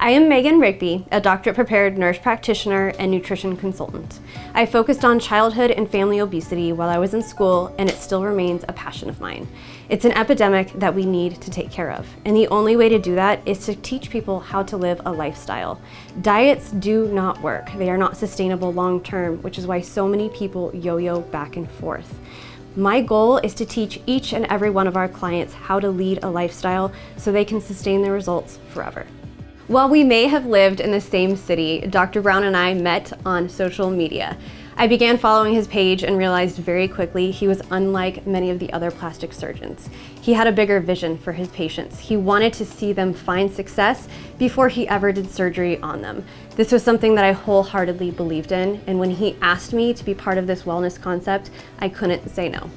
I am Rigby, a doctorate-prepared nurse practitioner and nutrition consultant. I focused on childhood and family obesity while I was in school, and it still remains a passion of mine. It's an epidemic that we need to take care of, and the only way to do that is to teach people how to live a lifestyle. Diets do not work. They are not sustainable long-term, which is why so many people yo-yo back and forth. My goal is to teach each and every one of our clients how to lead a lifestyle so they can sustain their results forever. While we may have lived in the same city, Dr. Brown and I met on social media. I began following his page and realized very quickly he was unlike many of the other plastic surgeons. He had a bigger vision for his patients. He wanted to see them find success before he ever did surgery on them. This was something that I wholeheartedly believed in, and when he asked me to be part of this wellness concept, I couldn't say no.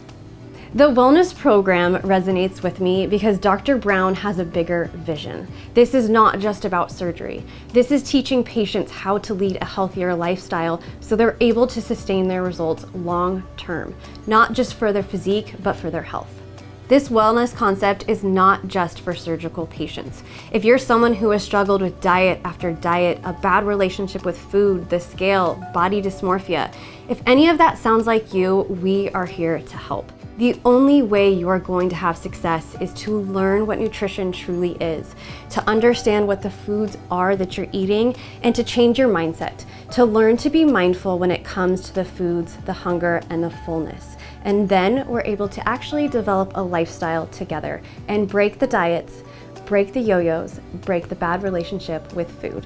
The wellness program resonates with me because Dr. Brown has a bigger vision. This is not just about surgery. This is teaching patients how to lead a healthier lifestyle so they're able to sustain their results long term, not just for their physique, but for their health. This wellness concept is not just for surgical patients. If you're someone who has struggled with diet after diet, a bad relationship with food, the scale, body dysmorphia, if any of that sounds like you, we are here to help. The only way you are going to have success is to learn what nutrition truly is, to understand what the foods are that you're eating, and to change your mindset, to learn to be mindful when it comes to the foods, the hunger, and the fullness. And then we're able to actually develop a lifestyle together and break the diets, break the yo-yos, break the bad relationship with food.